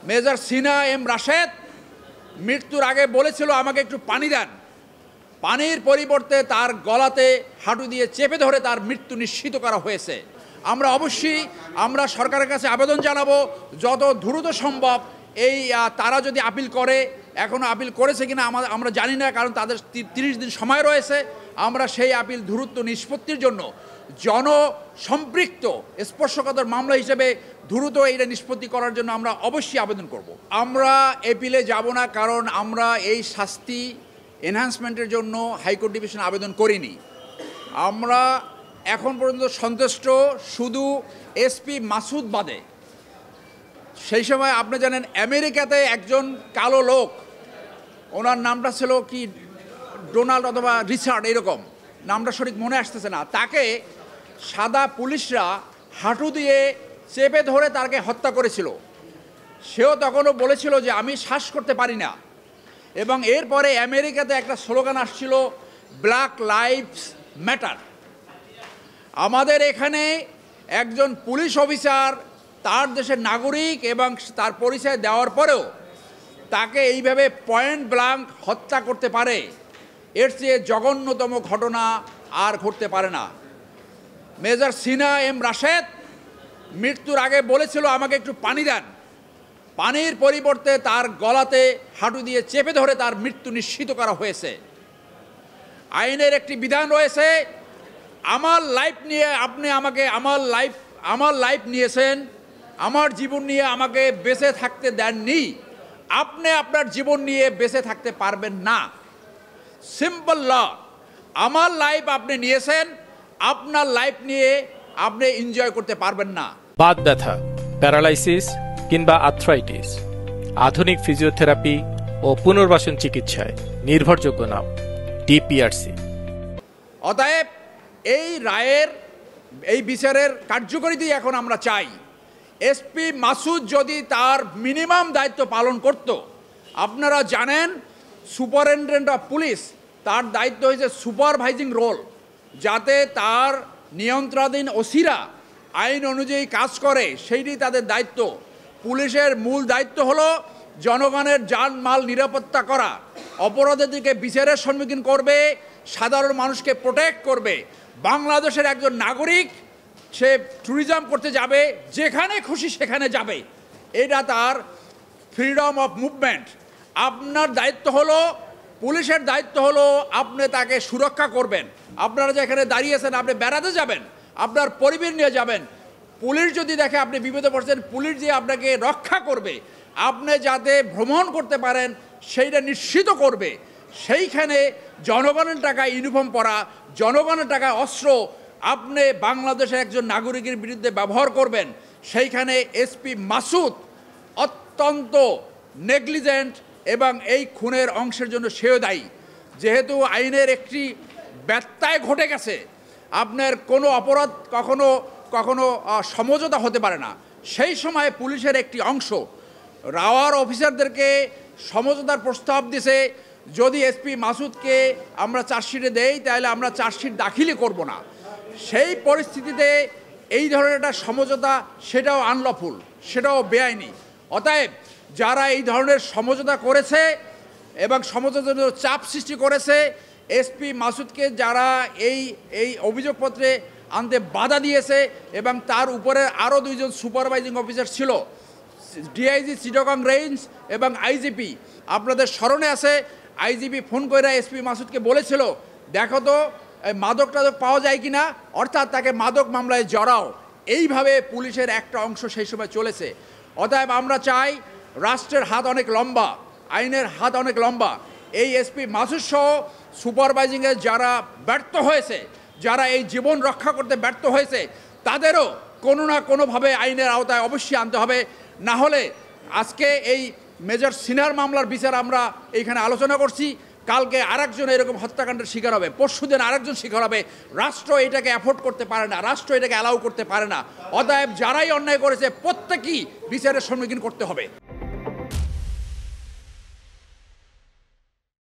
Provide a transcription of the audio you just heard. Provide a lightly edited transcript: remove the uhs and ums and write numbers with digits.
Major সিনা M Rashed মৃত্যুর আগে বলেছিল আমাকে একটু পানি দেন। পানির পরিবর্তে তার গলাতে হাঁটু দিয়ে চেপে ধরে তার মৃত্যু নিশ্চিত করা হয়েছে। আমরা অবশ্যই সরকারের কাছে আবেদন জানাবো যত দ্রুত সম্ভব এই তারা যদি আপিল করে, এখনও আপিল করেছে কিনা আমরা জানি না, কারণ তাদের 30 দিন সময় রয়েছে। আমরা সেই আপিল দ্রুত নিষ্পত্তির জন্য জনসম্পৃক্ত স্পর্শকাতর মামলা হিসেবে দ্রুত এইটা নিষ্পত্তি করার জন্য আমরা অবশ্যই আবেদন করব। আমরা এপিলে যাব না, কারণ আমরা এই শাস্তি এনহ্যান্সমেন্টের জন্য হাইকোর্ট ডিভিশনে আবেদন করিনি। আমরা এখন পর্যন্ত সন্তুষ্ট শুধু এসপি মাসুদ বাদে। সেই সময় আপনি জানেন আমেরিকাতে একজন কালো লোক, ওনার নামটা ছিল কি ডোনাল্ড অথবা রিচার্ড, এরকম নামটা সঠিক মনে আসতেছে না, তাকে সাদা পুলিশরা হাঁটু দিয়ে চেপে ধরে তাকে হত্যা করেছিল। সেও তখনও বলেছিল যে আমি শ্বাস করতে পারি না। এবং এরপরে আমেরিকাতে একটা স্লোগান আসছিল, ব্ল্যাক লাইভস ম্যাটার। আমাদের এখানে একজন পুলিশ অফিসার তার দেশের নাগরিক এবং তার পরিচয় দেওয়ার পরেও তাকে এইভাবে পয়েন্ট ব্ল্যাঙ্ক হত্যা করতে পারে, এর চেয়ে জঘন্যতম ঘটনা আর ঘটতে পারে না। মেজর সিনা এম রাশেদ মৃত্যুর আগে বলেছিল আমাকে একটু পানি দেন। পানির পরিবর্তে তার গলাতে হাঁটু দিয়ে চেপে ধরে তার মৃত্যু নিশ্চিত করা হয়েছে। আইনের একটি বিধান রয়েছে, আমার লাইফ নিয়ে আপনি আমাকে আমার লাইফ নিয়েছেন, আমার জীবন নিয়ে আমাকে বেঁচে থাকতে দেননি, আপনি আপনার জীবন নিয়ে বেঁচে থাকতে পারবেন না। সিম্পল ল। আমার লাইফ আপনি নিয়েছেন, আপনার লাইফ নিয়ে আপনি এনজয় করতে পারবেন না। বাত ব্যথা, প্যারালাইসিস কিংবা আর্থ্রাইটিস, আধুনিক ফিজিওথেরাপি ও পুনর্বাসন চিকিৎসায় নির্ভরযোগ্য নাম ডিপিআরসি। অতএব এই রায়ের, এই বিচারের কার্যকরিতাই এখন আমরা চাই। এসপি মাসুদ যদি তার মিনিমাম দায়িত্ব পালন করত, আপনারা জানেন সুপারিনটেন্ডেন্ট অফ পুলিশ, তার দায়িত্ব হয়েছে সুপারভাইজিং রোল, যাতে তার নিয়ন্ত্রণাধীন ওসিরা আইন অনুযায়ী কাজ করে, সেইটি তাদের দায়িত্ব। পুলিশের মূল দায়িত্ব হলো জনগণের জানমাল নিরাপত্তা করা, অপরাধীদেরকে বিচারের সম্মুখীন করবে, সাধারণ মানুষকে প্রোটেক্ট করবে। বাংলাদেশের একজন নাগরিক সে ট্যুরিজম করতে যাবে, যেখানে খুশি সেখানে যাবে, এটা তার ফ্রিডম অফ মুভমেন্ট। আপনার দায়িত্ব হলো, পুলিশের দায়িত্ব হলো আপনি তাকে সুরক্ষা করবেন। আপনারা যেখানে দাঁড়িয়েছেন, আপনি বেড়াতে যাবেন, আপনার পরিবার নিয়ে যাবেন, পুলিশ যদি দেখে আপনি বিপদে পড়ছেন, পুলিশ যে আপনাকে রক্ষা করবে, আপনি যাতে ভ্রমণ করতে পারেন সেইটা নিশ্চিত করবে। সেইখানে জনগণের টাকায় ইউনিফর্ম পরা, জনগণের টাকায় অস্ত্র আপনি বাংলাদেশের একজন নাগরিকের বিরুদ্ধে ব্যবহার করবেন, সেইখানে এসপি মাসুদ অত্যন্ত নেগলিজেন্ট এবং এই খুনের অংশের জন্য সেও দায়ী। যেহেতু আইনের একটি ব্যত্যয় ঘটে গেছে, আপনার কোনো অপরাধ কখনো কখনো সমঝোতা হতে পারে না। সেই সময় পুলিশের একটি অংশ রাওয়ার অফিসারদেরকে সমঝোতার প্রস্তাব দিছে, যদি এসপি মাসুদকে আমরা চার্জশিটে দেই তাহলে আমরা চার্জশিট দাখিলই করব না। সেই পরিস্থিতিতে এই ধরনের একটা সমঝোতা, সেটাও আনলফুল, সেটাও বেআইনি। অতএব যারা এই ধরনের সমঝোতা করেছে এবং সমঝোতার জন্য চাপ সৃষ্টি করেছে, এসপি মাসুদকে যারা এই অভিযোগপত্রে আনতে বাধা দিয়েছে এবং তার উপরে আরও 2 জন সুপারভাইজিং অফিসার ছিল, ডিআইজি চিটাগং রেঞ্জ এবং আইজিপি। আপনাদের স্মরণে আছে, আইজিপি ফোন করে এসপি মাসুদকে বলেছিল, দেখো তো মাদক টাদক পাওয়া যায় কি না, অর্থাৎ তাকে মাদক মামলায় জড়াও। এইভাবে পুলিশের একটা অংশ সেই সময় চলেছে। অতএব আমরা চাই, রাষ্ট্রের হাত অনেক লম্বা, আইনের হাত অনেক লম্বা। এই এসপি মাসুদ সহ সুপারভাইজিংয়ে যারা ব্যর্থ হয়েছে, যারা এই জীবন রক্ষা করতে ব্যর্থ হয়েছে, তাদেরও কোনো না কোনোভাবে আইনের আওতায় অবশ্যই আনতে হবে। না হলে আজকে এই মেজর সিনার মামলার বিচার আমরা এইখানে আলোচনা করছি, কালকে আরেকজন এরকম হত্যাকাণ্ডের শিকার হবে, পরশুদিন আরেকজন শিকার হবে। রাষ্ট্র এটাকে অ্যাফোর্ড করতে পারে না, রাষ্ট্র এটাকে অ্যালাউ করতে পারে না। অতএব যারাই অন্যায় করেছে প্রত্যেকেই বিচারের সম্মুখীন করতে হবে।